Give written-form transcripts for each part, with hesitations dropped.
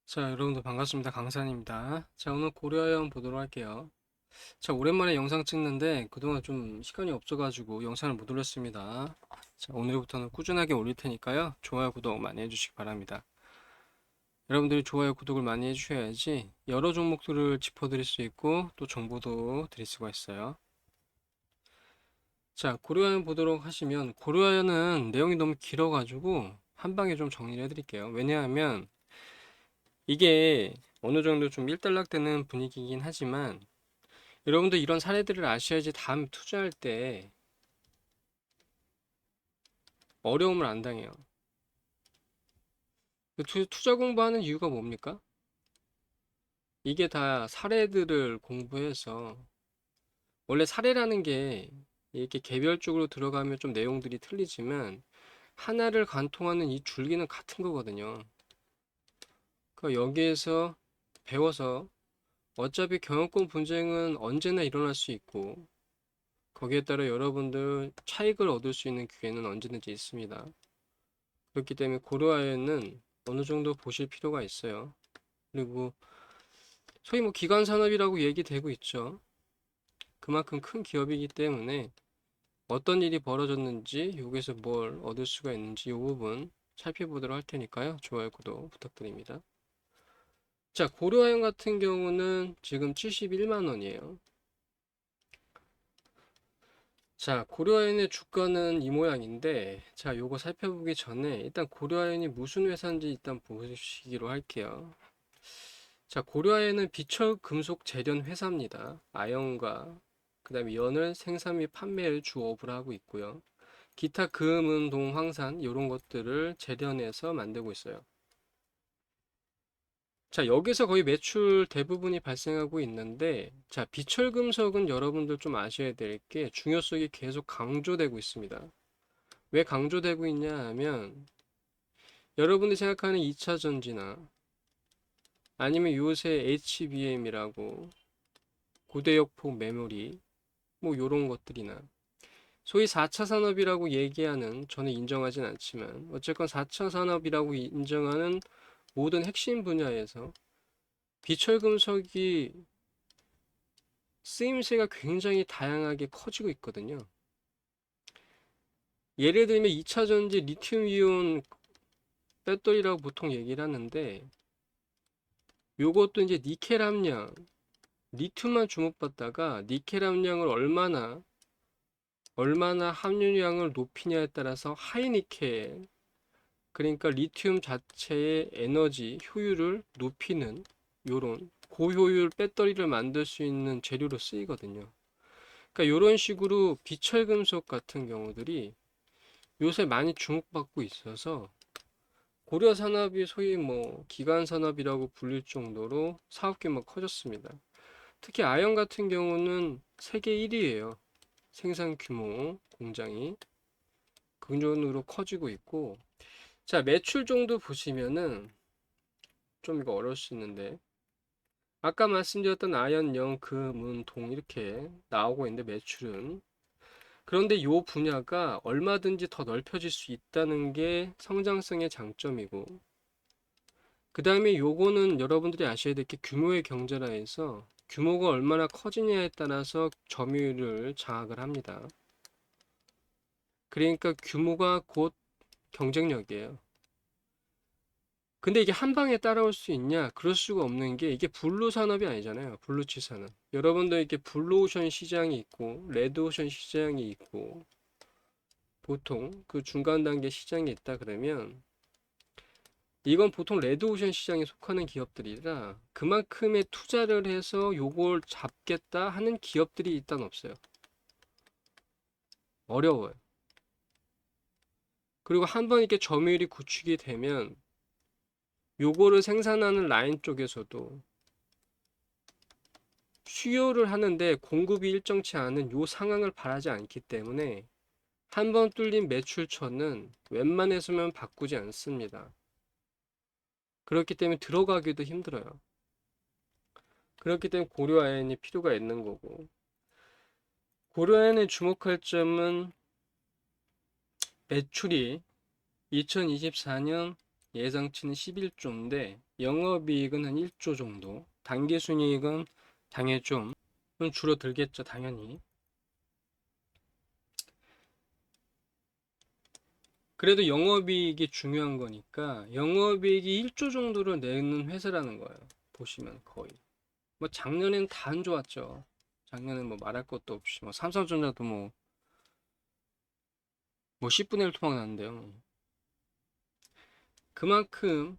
자, 여러분들 반갑습니다. 강산입니다. 자, 오늘 고려아연 보도록 할게요. 자, 오랜만에 영상 찍는데 그동안 좀 시간이 없어가지고 영상을 못 올렸습니다. 자, 오늘부터는 꾸준하게 올릴 테니까요. 좋아요, 구독 많이 해주시기 바랍니다. 여러분들이 좋아요, 구독을 많이 해주셔야지 여러 종목들을 짚어드릴 수 있고 또 정보도 드릴 수가 있어요. 자, 고려아연 보도록 하시면 고려아연은 내용이 너무 길어가지고 한 방에 좀 정리를 해드릴게요. 왜냐하면 이게 어느 정도 좀 일단락되는 분위기이긴 하지만 여러분들 이런 사례들을 아셔야지 다음 투자할 때 어려움을 안 당해요. 투자 공부하는 이유가 뭡니까? 이게 다 사례들을 공부해서 원래 사례라는 게 이렇게 개별적으로 들어가면 좀 내용들이 틀리지만 하나를 관통하는 이 줄기는 같은 거거든요. 그러니까 여기에서 배워서 어차피 경영권 분쟁은 언제나 일어날 수 있고 거기에 따라 여러분들 차익을 얻을 수 있는 기회는 언제든지 있습니다. 그렇기 때문에 고려아연은 어느 정도 보실 필요가 있어요. 그리고 소위 뭐 기관 산업이라고 얘기되고 있죠. 그만큼 큰 기업이기 때문에 어떤 일이 벌어졌는지 여기서 뭘 얻을 수가 있는지 이 부분 살펴보도록 할 테니까요. 좋아요, 구독 부탁드립니다. 자, 고려아연 같은 경우는 지금 71만 원이에요. 자, 고려아연의 주가는 이 모양인데, 자, 요거 살펴보기 전에 일단 고려아연이 무슨 회사인지 일단 보시기로 할게요. 자, 고려아연은 비철 금속 제련 회사입니다. 아연과 그다음에 연을 생산 및 판매를 주 업으로 하고 있고요. 기타 금, 은, 동, 황산 이런 것들을 제련해서 만들고 있어요. 자, 여기서 거의 매출 대부분이 발생하고 있는데, 자, 비철 금속은 여러분들 좀 아셔야 될 게 중요성이 계속 강조되고 있습니다. 왜 강조되고 있냐 하면 여러분들이 생각하는 2차 전지나 아니면 요새 HBM이라고 고대역폭 메모리 뭐 요런 것들이나 소위 4차 산업이라고 얘기하는 저는 인정하진 않지만 어쨌건 4차 산업이라고 인정하는 모든 핵심 분야에서 비철금속이 쓰임새가 굉장히 다양하게 커지고 있거든요. 예를 들면 2차 전지 리튬 이온 배터리라고 보통 얘기를 하는데 요것도 이제 니켈 함량 리튬만 주목받다가 니켈 함량을 얼마나 함유량을 높이냐에 따라서 하이니켈 그러니까 리튬 자체의 에너지 효율을 높이는 요런 고효율 배터리를 만들 수 있는 재료로 쓰이거든요. 그러니까 요런 식으로 비철금속 같은 경우들이 요새 많이 주목받고 있어서 고려 산업이 소위 뭐 기간 산업이라고 불릴 정도로 사업 규모가 커졌습니다. 특히 아연 같은 경우는 세계 1위예요. 생산 규모 공장이 근전으로 커지고 있고 자 매출 정도 보시면은 좀 이거 어려울 수 있는데 아까 말씀드렸던 아연, 영, 금, 은, 동 이렇게 나오고 있는데 매출은 그런데 요 분야가 얼마든지 더 넓혀질 수 있다는 게 성장성의 장점이고 그 다음에 요거는 여러분들이 아셔야 될 게 규모의 경제라해서 규모가 얼마나 커지냐에 따라서 점유율을 장악을 합니다. 그러니까 규모가 곧 경쟁력이에요. 근데 이게 한 방에 따라올 수 있냐? 그럴 수가 없는 게 이게 블루 산업이 아니잖아요. 블루치 산업. 여러분들 이렇게 블루오션 시장이 있고 레드오션 시장이 있고 보통 그 중간 단계 시장이 있다 그러면 이건 보통 레드오션 시장에 속하는 기업들이라 그만큼의 투자를 해서 요걸 잡겠다 하는 기업들이 일단 없어요. 어려워요. 그리고 한번 이렇게 점유율이 구축이 되면 요거를 생산하는 라인 쪽에서도 수요를 하는데 공급이 일정치 않은 요 상황을 바라지 않기 때문에 한 번 뚫린 매출처는 웬만해서는 바꾸지 않습니다. 그렇기 때문에 들어가기도 힘들어요. 그렇기 때문에 고려아연이 필요가 있는 거고 고려아연에 주목할 점은 매출이 2024년 예상치는 11조인데 영업이익은 한 1조 정도, 당기순이익은 당연히 좀 줄어들겠죠, 당연히. 그래도 영업이익이 중요한 거니까 영업이익이 1조 정도를 내는 회사라는 거예요. 보시면 거의. 뭐 작년에는 다 안 좋았죠. 작년엔 뭐 말할 것도 없이 뭐 삼성전자도 뭐 10분의 1 토막 났는데요. 그만큼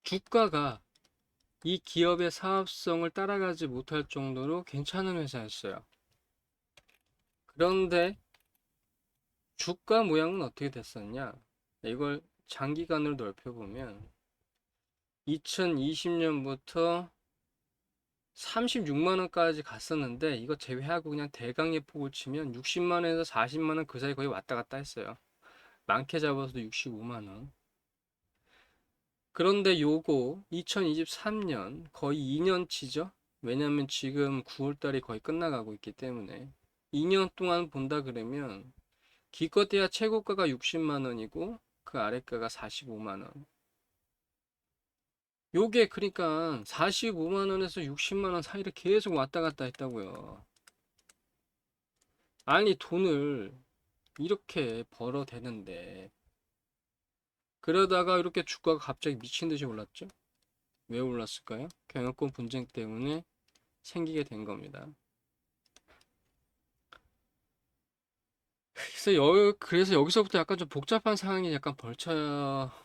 주가가 이 기업의 사업성을 따라가지 못할 정도로 괜찮은 회사였어요. 그런데 주가 모양은 어떻게 됐었냐? 이걸 장기간으로 넓혀보면 2020년부터 36만 원까지 갔었는데 이거 제외하고 그냥 대강의 폭을 치면 60만 원에서 40만 원 그 사이 거의 왔다 갔다 했어요. 많게 잡아서도 65만 원. 그런데 요거 2023년 거의 2년치죠? 왜냐면 지금 9월 달이 거의 끝나가고 있기 때문에 2년 동안 본다 그러면 기껏해야 최고가가 60만 원이고 그 아래가가 45만 원. 요게 그러니까 45만 원에서 60만 원 사이를 계속 왔다 갔다 했다고요. 아니 돈을 이렇게 벌어대는데 그러다가 이렇게 주가가 갑자기 미친 듯이 올랐죠? 왜 올랐을까요? 경영권 분쟁 때문에 생기게 된 겁니다. 그래서 여기서부터 약간 좀 복잡한 상황이 약간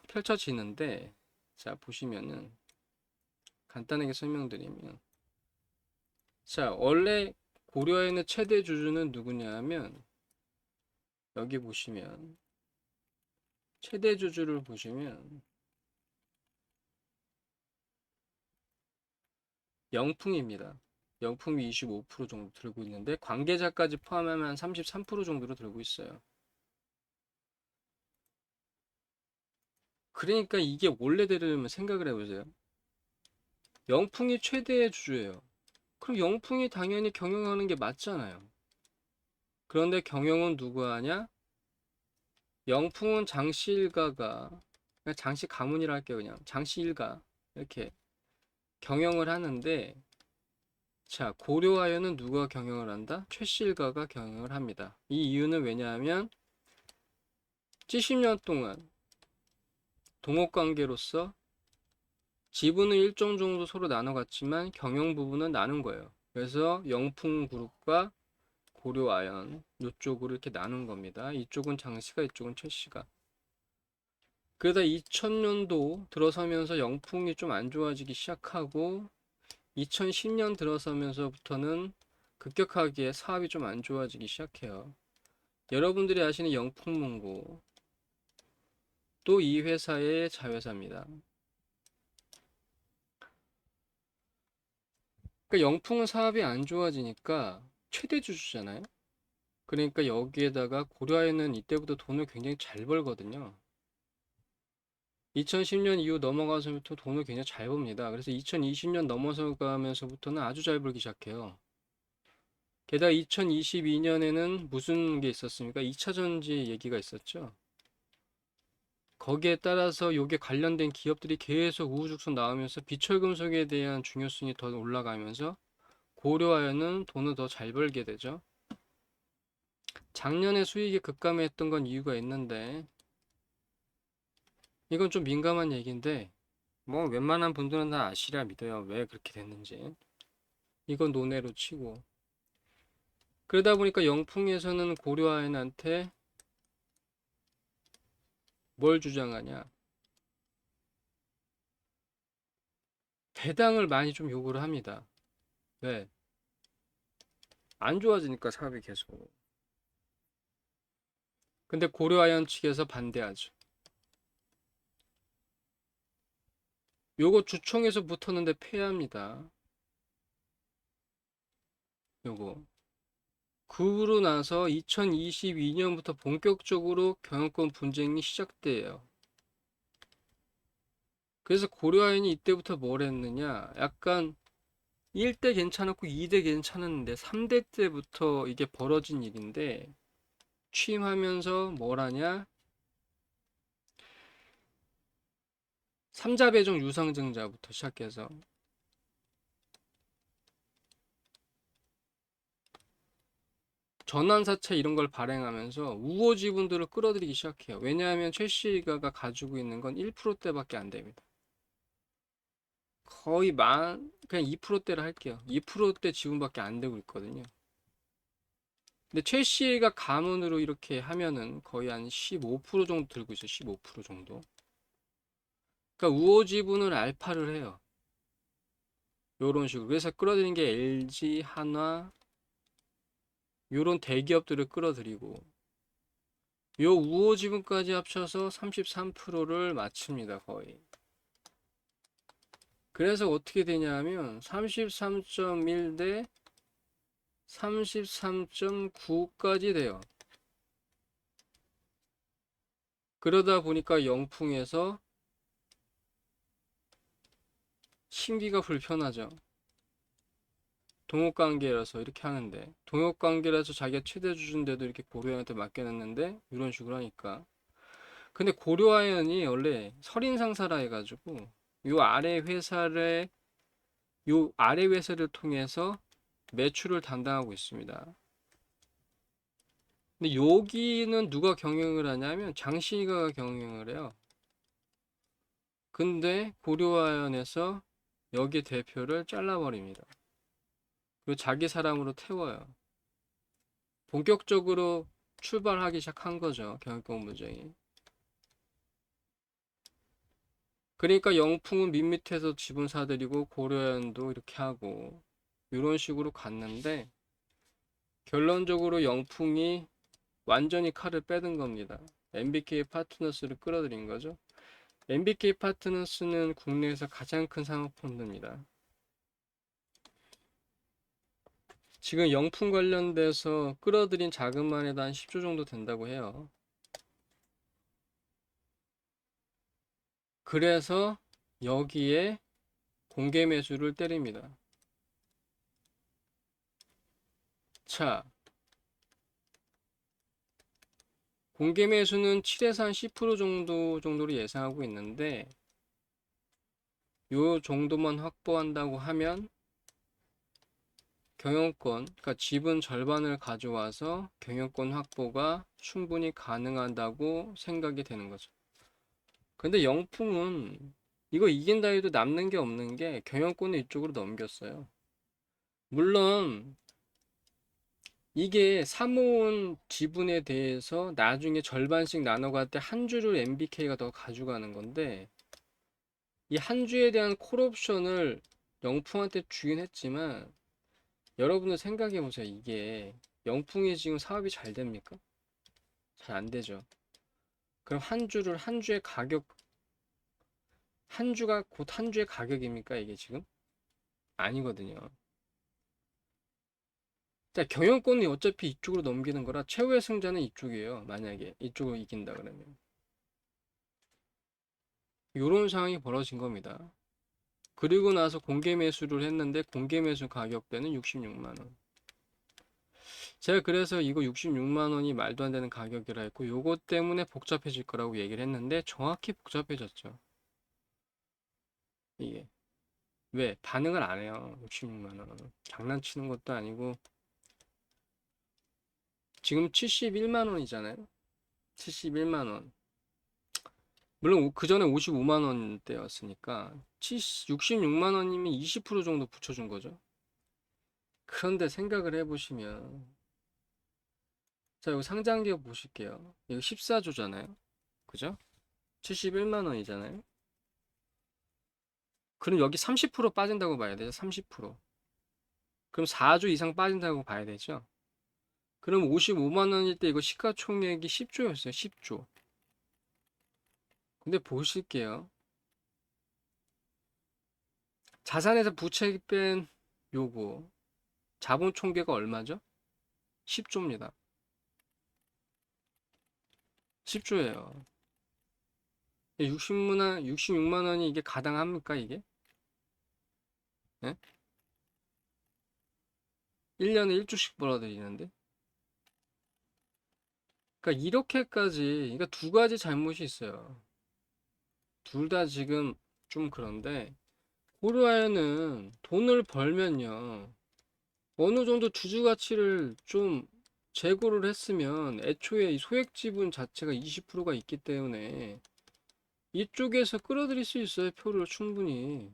펼쳐지는데, 자, 보시면은, 간단하게 설명드리면, 자, 원래 고려인의 최대 주주는 누구냐 하면, 여기 보시면, 최대 주주를 보시면, 영풍입니다. 영풍이 25% 정도 들고 있는데, 관계자까지 포함하면 한 33% 정도로 들고 있어요. 그러니까 이게 원래대로면 생각을 해보세요. 영풍이 최대의 주주예요. 그럼 영풍이 당연히 경영하는 게 맞잖아요. 그런데 경영은 누구 하냐? 영풍은 장씨 일가가, 그냥 장씨 가문이라 할게요. 그냥 장씨 일가 이렇게 경영을 하는데, 자, 고려하여는 누가 경영을 한다? 최씨 일가가 경영을 합니다. 이 이유는 왜냐하면 70년 동안 동업관계로서 지분은 일정 정도 서로 나눠갔지만 경영 부분은 나눈 거예요. 그래서 영풍그룹과 고려아연 이쪽으로 이렇게 나눈 겁니다. 이쪽은 장씨가, 이쪽은 최씨가. 그러다 2000년도 들어서면서 영풍이 좀 안 좋아지기 시작하고 2010년 들어서면서부터는 급격하게 사업이 좀 안 좋아지기 시작해요. 여러분들이 아시는 영풍문고 또 이 회사의 자회사입니다. 그러니까 영풍은 사업이 안 좋아지니까 최대 주주잖아요. 그러니까 여기에다가 고려아연은 이때부터 돈을 굉장히 잘 벌거든요. 2010년 이후 넘어가서부터 돈을 굉장히 잘 법니다. 그래서 2020년 넘어서가면서부터는 아주 잘 벌기 시작해요. 게다가 2022년에는 무슨 게 있었습니까? 2차 전지 얘기가 있었죠. 거기에 따라서 요게 관련된 기업들이 계속 우후죽순 나오면서 비철금속에 대한 중요성이 더 올라가면서 고려하여는 돈을 더 잘 벌게 되죠. 작년에 수익이 급감했던 건 이유가 있는데 이건 좀 민감한 얘기인데 뭐 웬만한 분들은 다 아시랴 믿어요. 왜 그렇게 됐는지. 이건 논외로 치고. 그러다 보니까 영풍에서는 고려아연한테 뭘 주장하냐. 배당을 많이 좀 요구를 합니다. 왜? 안 좋아지니까 사업이 계속. 근데 고려아연 측에서 반대하죠. 요거 주총에서 붙었는데 패합니다. 요거. 그러고 나서 2022년부터 본격적으로 경영권 분쟁이 시작돼요. 그래서 고려아연이 이때부터 뭘 했느냐? 약간 1대 괜찮았고 2대 괜찮았는데 3대 때부터 이게 벌어진 일인데 취임하면서 뭘 하냐? 삼자배정 유상증자부터 시작해서 전환사채 이런 걸 발행하면서 우호 지분들을 끌어들이기 시작해요. 왜냐하면 최씨가가 가지고 있는 건 1%대밖에 안 됩니다. 거의 그냥 2%대를 할게요. 2%대 지분밖에 안 되고 있거든요. 근데 최씨가 감원으로 이렇게 하면은 거의 한 15% 정도 들고 있어요. 15% 정도. 그러니까 우호 지분을 알파를 해요. 요런 식으로. 그래서 끌어들인 게 LG, 한화, 요런 대기업들을 끌어들이고 요 우호 지분까지 합쳐서 33%를 맞춥니다, 거의. 그래서 어떻게 되냐면 33.1 대 33.9까지 돼요. 그러다 보니까 영풍에서 심기가 불편하죠. 동업관계라서 이렇게 하는데 동업관계라서 자기가 최대 주주인데도 이렇게 고려한테 맡겨놨는데 이런 식으로 하니까. 근데 고려아연이 원래 설인상사라 해가지고 요 아래 회사를 요 아래 회사를 통해서 매출을 담당하고 있습니다. 근데 여기는 누가 경영을 하냐면 장시가가 경영을 해요. 근데 고려아연에서 여기 대표를 잘라버립니다. 그리고 자기 사람으로 태워요. 본격적으로 출발하기 시작한 거죠. 경영권 분쟁이. 그러니까 영풍은 밋밋해서 지분 사들이고 고려아연도 이렇게 하고 이런 식으로 갔는데 결론적으로 영풍이 완전히 칼을 빼든 겁니다. MBK 파트너스를 끌어들인 거죠. MBK 파트너스는 국내에서 가장 큰 상업펀드입니다. 지금 영풍 관련돼서 끌어들인 자금만 해도 한 10조 정도 된다고 해요. 그래서 여기에 공개 매수를 때립니다. 자, 공개 매수는 7에서 한 10% 정도로 예상하고 있는데 요 정도만 확보한다고 하면 경영권, 그러니까 지분 절반을 가져와서 경영권 확보가 충분히 가능하다고 생각이 되는 거죠. 근데 영풍은 이거 이긴다 해도 남는 게 없는 게 경영권을 이쪽으로 넘겼어요. 물론 이게 사모은 지분에 대해서 나중에 절반씩 나눠갈 때 한 주를 MBK가 더 가져가는 건데 이 한 주에 대한 콜옵션을 영풍한테 주긴 했지만 여러분들 생각해 보세요. 이게 영풍이 지금 사업이 잘 됩니까? 잘 안 되죠. 그럼 한 주의 가격, 한 주가 곧 한 주의 가격입니까? 이게 지금? 아니거든요. 자, 경영권이 어차피 이쪽으로 넘기는 거라 최후의 승자는 이쪽이에요. 만약에 이쪽으로 이긴다 그러면. 이런 상황이 벌어진 겁니다. 그리고 나서 공개 매수를 했는데 공개 매수 가격대는 66만 원. 제가 그래서 이거 66만 원이 말도 안 되는 가격이라 했고 요것 때문에 복잡해질 거라고 얘기를 했는데 정확히 복잡해졌죠. 이게. 왜? 반응을 안 해요. 66만 원. 장난치는 것도 아니고 지금 71만 원이잖아요. 71만 원. 물론 그 전에 55만 원대였으니까 66만 원이면 20% 정도 붙여준 거죠. 그런데 생각을 해보시면 자, 이거 상장기업 보실게요. 이거 14조잖아요. 그죠? 71만 원이잖아요. 그럼 여기 30% 빠진다고 봐야 되죠. 30%. 그럼 4조 이상 빠진다고 봐야 되죠. 그럼 55만 원일 때 이거 시가총액이 10조였어요. 10조. 근데 보실게요. 자산에서 부채 뺀 요거 자본 총계가 얼마죠? 10조입니다. 10조예요. 66만 원이 이게 가당합니까, 이게? 예? 1년에 1조씩 벌어들이는데? 그러니까 이렇게까지, 그러니까 두 가지 잘못이 있어요. 둘 다 지금 좀 그런데, 고려아연은 돈을 벌면요, 어느 정도 주주 가치를 좀 재고를 했으면 애초에 이 소액 지분 자체가 20%가 있기 때문에 이쪽에서 끌어들일 수 있어요, 표를 충분히.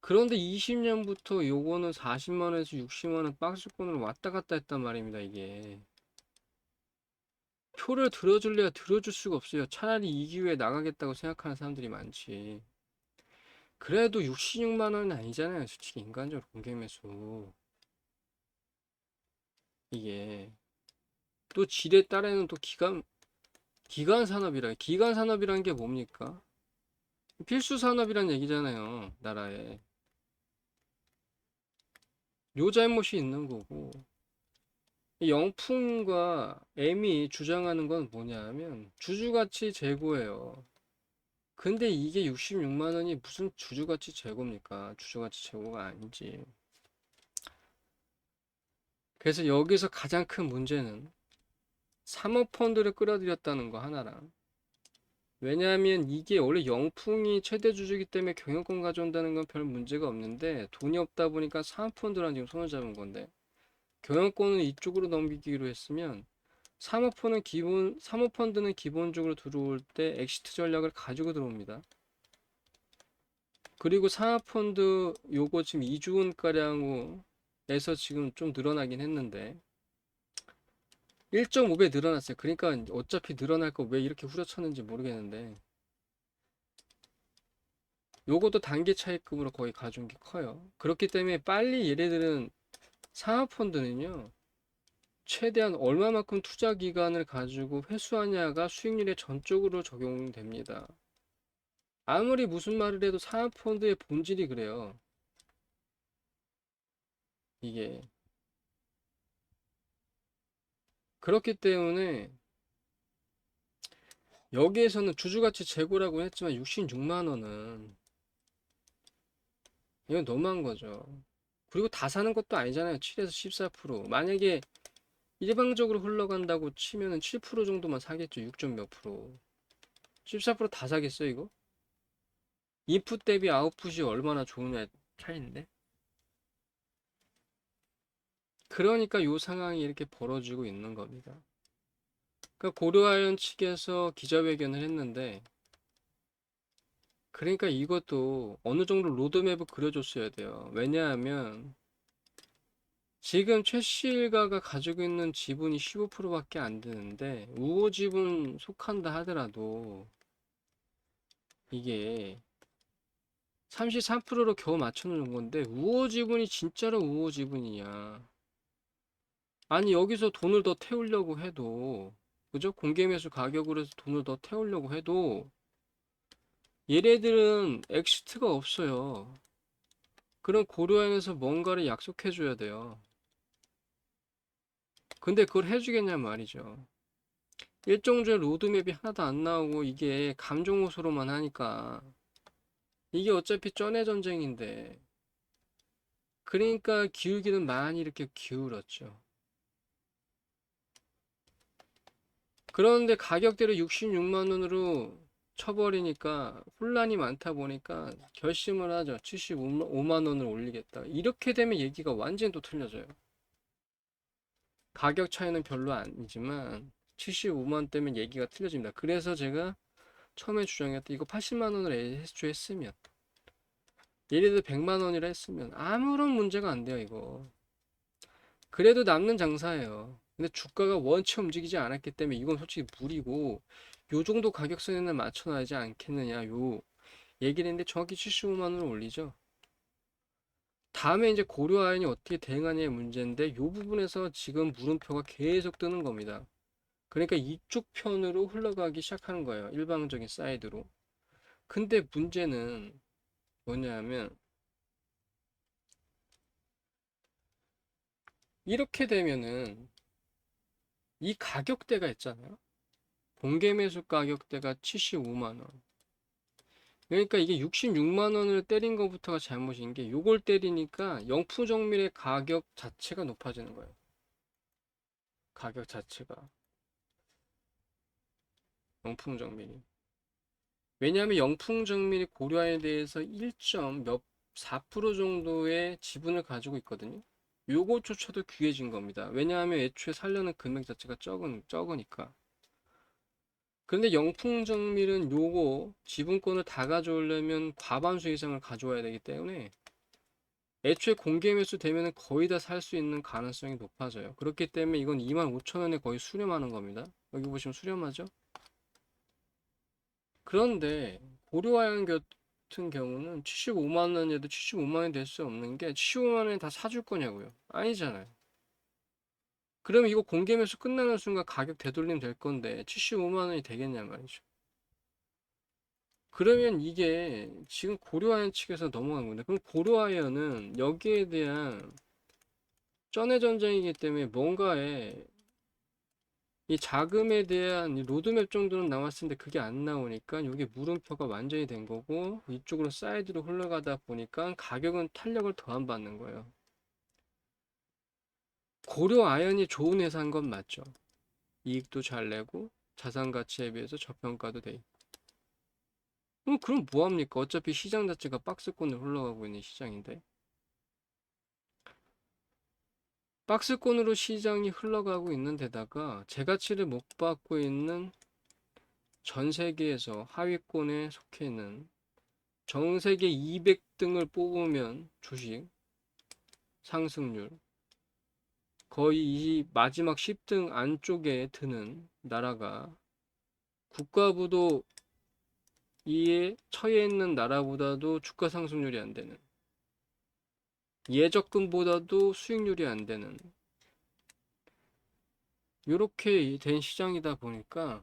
그런데 20년부터 요거는 40만 원에서 60만 원 박스권으로 왔다 갔다 했단 말입니다, 이게. 표를 들어줄래야 들어줄 수가 없어요. 차라리 이 기회에 나가겠다고 생각하는 사람들이 많지. 그래도 66만 원은 아니잖아요, 솔직히 인간적으로 공개매수. 이게. 또 질에 따르는 또 기간 산업이라, 기간 산업이라는 게 뭡니까? 필수 산업이란 얘기잖아요, 나라에. 요 잘못이 있는 거고. 이 영풍과 M이 주장하는 건 뭐냐 면 주주가치 재고예요. 근데 이게 66만 원이 무슨 주주가치 재고입니까? 주주가치 재고가 아니지. 그래서 여기서 가장 큰 문제는 사모펀드를 끌어들였다는 거 하나랑, 왜냐하면 이게 원래 영풍이 최대 주주이기 때문에 경영권 가져온다는 건 별 문제가 없는데 돈이 없다 보니까 사모펀드랑 지금 손을 잡은 건데, 경영권은 이쪽으로 넘기기로 했으면 사모펀드는 기본적으로 들어올 때 엑시트 전략을 가지고 들어옵니다. 그리고 사모펀드 요거 지금 2조 원가량에서 지금 좀 늘어나긴 했는데 1.5배 늘어났어요. 그러니까 어차피 늘어날 거 왜 이렇게 후려쳤는지 모르겠는데, 요것도 단기 차익금으로 거의 가져온 게 커요. 그렇기 때문에 빨리 얘네들은, 사모펀드는요, 최대한 얼마만큼 투자 기간을 가지고 회수하냐가 수익률에 전적으로 적용됩니다. 아무리 무슨 말을 해도 사모펀드의 본질이 그래요. 이게. 그렇기 때문에 여기에서는 주주가치 재고라고 했지만 66만 원은 이건 너무한 거죠. 그리고 다 사는 것도 아니잖아요. 7에서 14%. 만약에 일방적으로 흘러간다고 치면은 7% 정도만 사겠죠. 6점 몇 프로. 14%다 사겠어요, 이거? 인풋 대비 아웃풋이 얼마나 좋으냐 차이인데. 그러니까 요 상황이 이렇게 벌어지고 있는 겁니다. 그러니까 고려아연 측에서 기자회견을 했는데, 그러니까 이것도 어느 정도 로드맵을 그려줬어야 돼요. 왜냐하면 지금 최씨일가가 가지고 있는 지분이 15%밖에 안 되는데 우호 지분 속한다 하더라도 이게 33%로 겨우 맞춰놓은 건데, 우호 지분이 진짜로 우호 지분이냐? 아니 여기서 돈을 더 태우려고 해도, 그죠? 공개매수 가격으로 해서 돈을 더 태우려고 해도 얘네들은 엑시트가 없어요. 그럼 고려인에서 뭔가를 약속해 줘야 돼요. 근데 그걸 해주겠냐 말이죠. 일정주의 로드맵이 하나도 안 나오고 이게 감정호소로만 하니까 이게 어차피 쩐해 전쟁인데, 그러니까 기울기는 많이 이렇게 기울었죠. 그런데 가격대를 66만 원으로 쳐버리니까 혼란이 많다 보니까 결심을 하죠. 75만 원을 올리겠다. 이렇게 되면 얘기가 완전히 또 틀려져요. 가격 차이는 별로 아니지만 75만 때면 얘기가 틀려집니다. 그래서 제가 처음에 주장했던, 이거 80만 원을 애초에 했으면, 예를 들어 100만 원이라 했으면 아무런 문제가 안 돼요, 이거. 그래도 남는 장사예요. 근데 주가가 원체 움직이지 않았기 때문에 이건 솔직히 무리고, 요 정도 가격선에는 맞춰놔야지 않겠느냐, 요 얘기를 했는데 정확히 75만 원을 올리죠. 다음에 이제 고려아연이 어떻게 대응하냐의 문제인데, 요 부분에서 지금 물음표가 계속 뜨는 겁니다. 그러니까 이쪽 편으로 흘러가기 시작하는 거예요. 일방적인 사이드로. 근데 문제는 뭐냐면, 이렇게 되면은 이 가격대가 있잖아요. 공개 매수 가격대가 75만 원. 그러니까 이게 66만 원을 때린 것부터가 잘못인 게, 요걸 때리니까 영푸정밀의 가격 자체가 높아지는 거예요. 가격 자체가. 영풍정밀이. 왜냐하면 영풍정밀이 고려아연에 대해서 1점 몇 4% 정도의 지분을 가지고 있거든요. 요거조차도 귀해진 겁니다. 왜냐하면 애초에 살려는 금액 자체가 적으니까. 그런데 영풍정밀은 요거 지분권을 다 가져오려면 과반수 이상을 가져와야 되기 때문에 애초에 공개 매수 되면 거의 다 살 수 있는 가능성이 높아져요. 그렇기 때문에 이건 25,000원에 거의 수렴하는 겁니다. 여기 보시면 수렴하죠? 그런데 고려아연 같은 경우는 75만 원에도 75만 원이 될 수 없는 게 75만 원에 다 사줄 거냐고요? 아니잖아요. 그러면 이거 공개 매수 끝나는 순간 가격 되돌림 될 건데 75만 원이 되겠냐 말이죠. 그러면 이게 지금 고려아연 측에서 넘어간 건데 그럼 고려아연은 여기에 대한 전의 전쟁이기 때문에 뭔가에 이 자금에 대한 이 로드맵 정도는 나왔을 텐데 그게 안 나오니까 이게 물음표가 완전히 된 거고 이쪽으로 사이드로 흘러가다 보니까 가격은 탄력을 더 안 받는 거예요. 고려 아연이 좋은 회사인 건 맞죠. 이익도 잘 내고 자산 가치에 비해서 저평가도 돼 있고. 그럼 뭐 합니까? 어차피 시장 자체가 박스권으로 흘러가고 있는 시장인데. 박스권으로 시장이 흘러가고 있는 데다가 재가치를 못 받고 있는 전 세계에서 하위권에 속해 있는 전 세계 200등을 뽑으면 주식 상승률 거의 이 마지막 10등 안쪽에 드는 나라가 국가부도 이에 처해 있는 나라보다도 주가 상승률이 안 되는 예적금보다도 수익률이 안 되는 이렇게 된 시장이다 보니까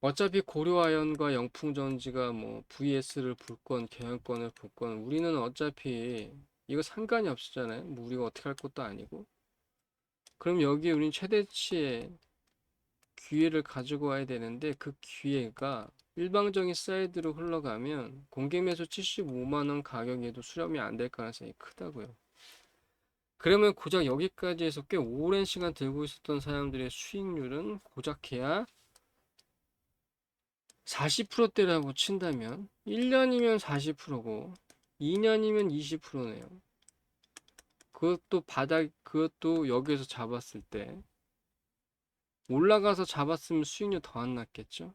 어차피 고려아연과 영풍전지가 뭐 VS를 불건 경영권을 불건 우리는 어차피 이거 상관이 없었잖아요. 뭐 우리가 어떻게 할 것도 아니고. 그럼 여기에 우린 최대치의 기회를 가지고 와야 되는데 그 기회가 일방적인 사이드로 흘러가면 공개매수 75만 원 가격에도 수렴이 안 될 가능성이 크다고요. 그러면 고작 여기까지 해서 꽤 오랜 시간 들고 있었던 사람들의 수익률은 고작 해야 40%대라고 친다면 1년이면 40%고 2년이면 20%네요. 그것도 여기에서 잡았을 때 올라가서 잡았으면 수익률 더 안 났겠죠?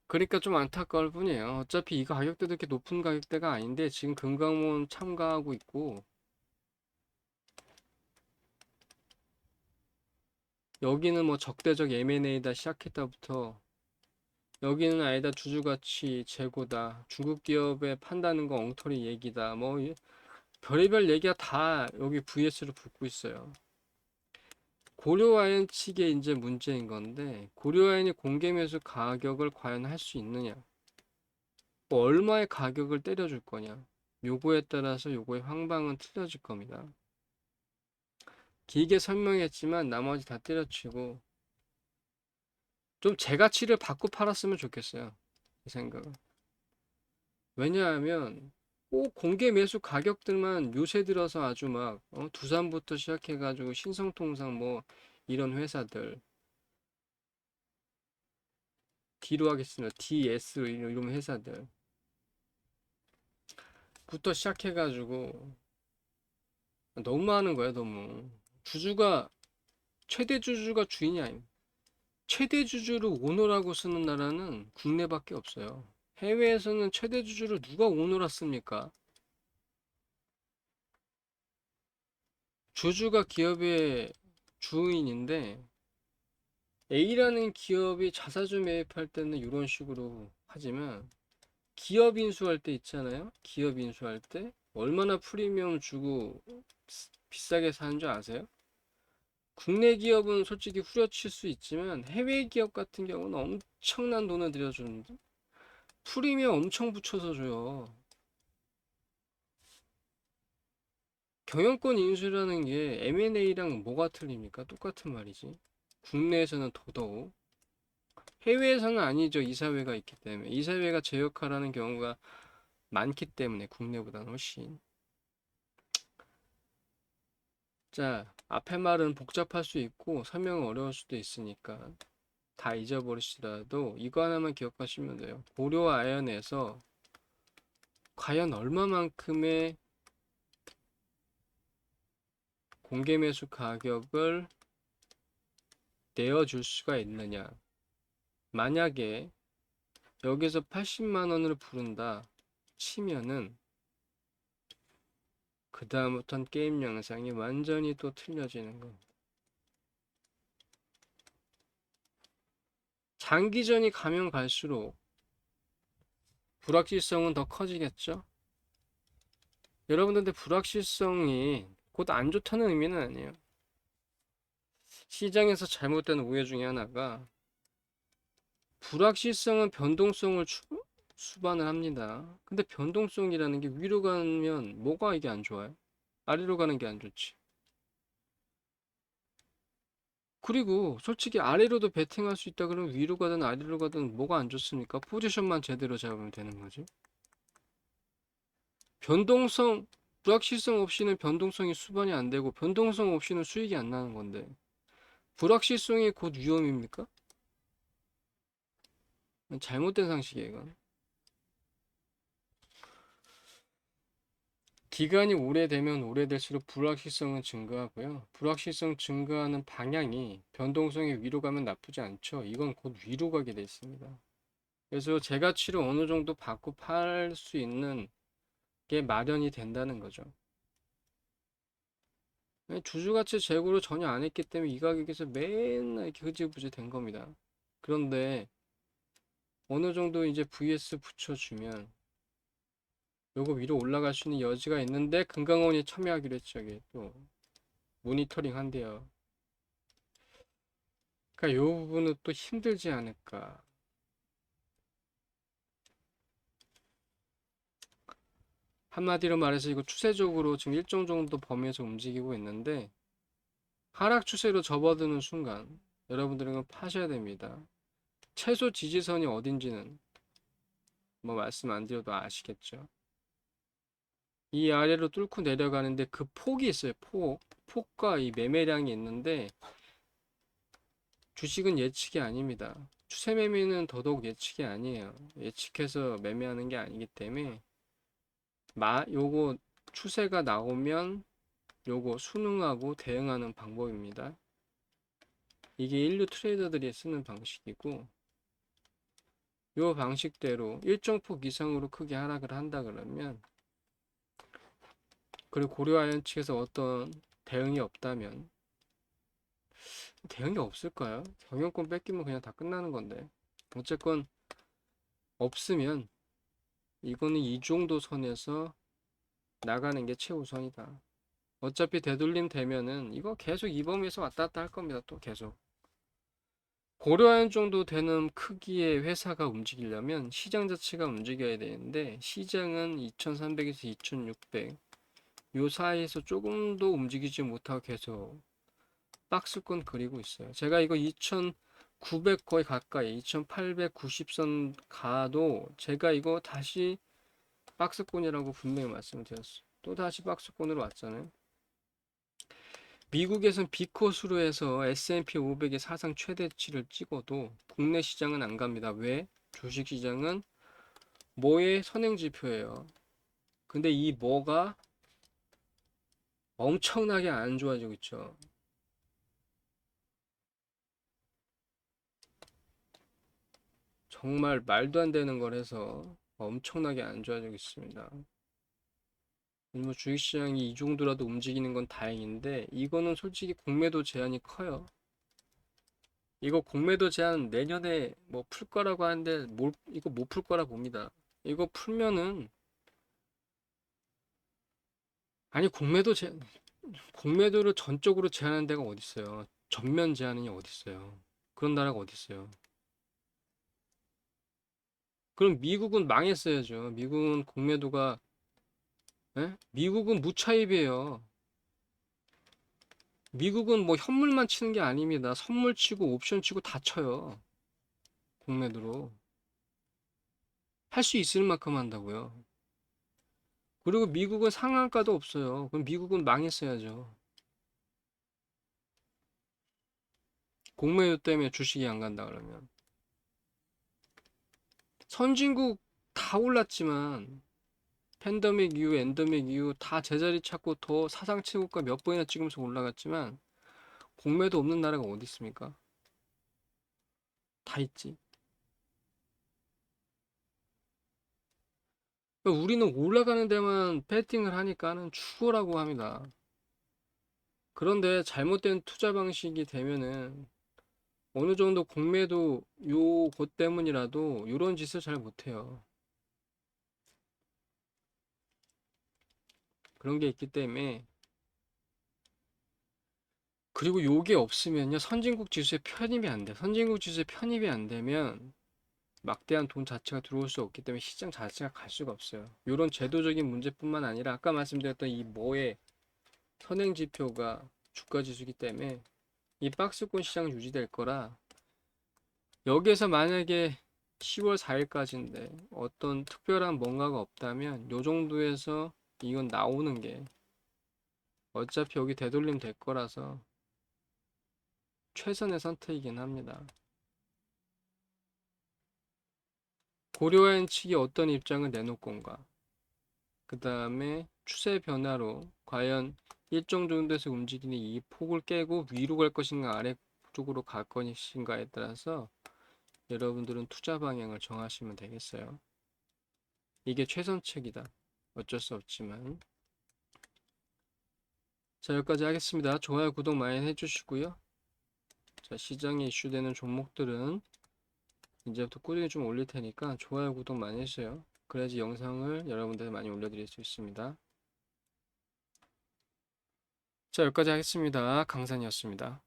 그러니까 좀 안타까울 뿐이에요. 어차피 이 가격대도 이렇게 높은 가격대가 아닌데 지금 금강원 참가하고 있고 여기는 뭐 적대적 M&A다 시작했다부터 여기는 아니다 주주가치 재고다 중국 기업에 판다는 거 엉터리 얘기다 뭐 별의별 얘기가 다 여기 VS로 붙고 있어요. 고려아연 측의 이제 문제인 건데 고려아연이 공개 매수 가격을 과연 할 수 있느냐 뭐 얼마의 가격을 때려줄 거냐 요거에 따라서 요거의 황방은 틀려질 겁니다. 길게 설명했지만 나머지 다 때려치고 좀 제 가치를 받고 팔았으면 좋겠어요. 이 생각은. 왜냐하면 꼭 공개 매수 가격들만 요새 들어서 아주 막 두산부터 시작해가지고 신성통상 뭐 이런 회사들 D로 하겠습니다. DS 이런 회사들 부터 시작해가지고 너무 많은 거야 너무 주주가 최대 주주가 주인이 아닙니다. 최대 주주를 오너라고 쓰는 나라는 국내밖에 없어요. 해외에서는 최대 주주를 누가 오너라 씁니까? 주주가 기업의 주인인데 A라는 기업이 자사주 매입할 때는 이런 식으로 하지만 기업 인수할 때 있잖아요. 기업 인수할 때 얼마나 프리미엄 주고 비싸게 사는 줄 아세요? 국내 기업은 솔직히 후려칠 수 있지만 해외 기업 같은 경우는 엄청난 돈을 들여주는데 프리미엄 엄청 붙여서 줘요. 경영권 인수라는 게 M&A랑 뭐가 틀립니까? 똑같은 말이지. 국내에서는 더더욱. 해외에서는 아니죠. 이사회가 있기 때문에. 이사회가 제 역할하는 경우가 많기 때문에 국내보다는 훨씬. 자, 앞에 말은 복잡할 수 있고 설명은 어려울 수도 있으니까 다 잊어버리시더라도 이거 하나만 기억하시면 돼요. 고려 아연에서 과연 얼마만큼의 공개 매수 가격을 내어줄 수가 있느냐. 만약에 여기서 80만 원을 부른다 치면은 그 다음부터는 게임 영상이 완전히 또 틀려지는 거. 장기전이 가면 갈수록 불확실성은 더 커지겠죠? 여러분들한테 불확실성이 곧 안 좋다는 의미는 아니에요. 시장에서 잘못된 오해 중에 하나가 불확실성은 변동성을 수반을 합니다. 근데 변동성이라는 게 위로 가면 뭐가 이게 안 좋아요? 아래로 가는 게 안 좋지. 그리고 솔직히 아래로도 베팅할 수 있다 그러면 위로 가든 아래로 가든 뭐가 안 좋습니까? 포지션만 제대로 잡으면 되는 거지. 변동성, 불확실성 없이는 변동성이 수반이 안 되고 변동성 없이는 수익이 안 나는 건데 불확실성이 곧 위험입니까? 잘못된 상식이에요, 이건. 기간이 오래되면 오래될수록 불확실성은 증가하고요. 불확실성 증가하는 방향이 변동성이 위로 가면 나쁘지 않죠. 이건 곧 위로 가게 돼 있습니다. 그래서 재가치를 어느 정도 받고 팔 수 있는 게 마련이 된다는 거죠. 주주가치 재고를 전혀 안 했기 때문에 이 가격에서 맨날 이렇게 흐지부지 된 겁니다. 그런데 어느 정도 이제 VS 붙여주면 요거 위로 올라갈 수 있는 여지가 있는데 금강원이 참여하기로 했죠. 이게 또 모니터링 한대요. 그러니까 요 부분은 또 힘들지 않을까. 한마디로 말해서 이거 추세적으로 지금 일정 정도 범위에서 움직이고 있는데 하락 추세로 접어드는 순간 여러분들은 파셔야 됩니다. 최소 지지선이 어딘지는 뭐 말씀 안 드려도 아시겠죠. 이 아래로 뚫고 내려가는데 그 폭이 있어요. 폭과 이 매매량이 있는데 주식은 예측이 아닙니다. 추세 매매는 더더욱 예측이 아니에요. 예측해서 매매하는 게 아니기 때문에 요거 추세가 나오면 요거 순응하고 대응하는 방법입니다. 이게 인류 트레이더들이 쓰는 방식이고 요 방식대로 일정 폭 이상으로 크게 하락을 한다 그러면 그리고 고려아연 측에서 어떤 대응이 없다면 대응이 없을까요? 경영권 뺏기면 그냥 다 끝나는 건데 어쨌건 없으면 이거는 이 정도 선에서 나가는 게 최우선이다. 어차피 되돌림 되면은 이거 계속 이 범위에서 왔다 갔다 할 겁니다. 또 계속. 고려한 정도 되는 크기의 회사가 움직이려면 시장 자체가 움직여야 되는데 시장은 2300에서 2600 요 사이에서 조금도 움직이지 못하고 계속 박스권 그리고 있어요. 제가 이거 2900 거의 가까이 2890선 가도 제가 이거 다시 박스권이라고 분명히 말씀을 드렸어요. 또 다시 박스권으로 왔잖아요. 미국에선 비컷으로 해서 S&P 500의 사상 최대치를 찍어도 국내 시장은 안 갑니다. 왜? 주식 시장은 뭐의 선행지표예요. 근데 이 뭐가 엄청나게 안 좋아지고 있죠. 정말 말도 안 되는 걸 해서 엄청나게 안 좋아지고 있습니다. 뭐 주식시장이 이 정도라도 움직이는 건 다행인데 이거는 솔직히 공매도 제한이 커요. 이거 공매도 제한 내년에 뭐 풀 거라고 하는데 이거 못 풀 거라 봅니다. 이거 풀면은 아니 공매도를 전적으로 제한하는 데가 어디 있어요? 전면 제한이 어디 있어요? 그런 나라가 어디 있어요? 그럼 미국은 망했어야죠. 미국은 공매도가 미국은 무차입이에요. 미국은 뭐 현물만 치는 게 아닙니다. 선물 치고 옵션 치고 다 쳐요. 공매도로. 할 수 있을 만큼 한다고요. 그리고 미국은 상한가도 없어요. 그럼 미국은 망했어야죠. 공매도 때문에 주식이 안 간다 그러면. 선진국 다 올랐지만 팬데믹 이후, 엔데믹 이후 다 제자리 찾고 더 사상 최고가 몇 번이나 찍으면서 올라갔지만 공매도 없는 나라가 어디 있습니까? 다 있지. 그러니까 우리는 올라가는 데만 배팅을 하니까는 죽어라고 합니다. 그런데 잘못된 투자 방식이 되면은 어느 정도 공매도 요것 때문이라도 요런 짓을 잘 못해요. 그런 게 있기 때문에. 그리고 요게 없으면요 선진국 지수에 편입이 안 돼. 선진국 지수에 편입이 안 되면 막대한 돈 자체가 들어올 수 없기 때문에 시장 자체가 갈 수가 없어요. 요런 제도적인 문제뿐만 아니라 아까 말씀드렸던 이 뭐의 선행 지표가 주가 지수이기 때문에 이 박스권 시장 유지될 거라. 여기에서 만약에 10월 4일까지인데 어떤 특별한 뭔가가 없다면 요 정도에서 이건 나오는 게 어차피 여기 되돌림 될 거라서 최선의 선택이긴 합니다. 고려한 측이 어떤 입장을 내놓을 건가, 그 다음에 추세 변화로 과연 일정 정도에서 움직이는 이 폭을 깨고 위로 갈 것인가 아래쪽으로 갈 것인가에 따라서 여러분들은 투자 방향을 정하시면 되겠어요. 이게 최선책이다. 어쩔 수 없지만. 자, 여기까지 하겠습니다. 좋아요, 구독 많이 해주시고요. 자, 시장에 이슈되는 종목들은 이제부터 꾸준히 좀 올릴 테니까 좋아요, 구독 많이 해주세요. 그래야지 영상을 여러분들한테 많이 올려드릴 수 있습니다. 자, 여기까지 하겠습니다. 강산이었습니다.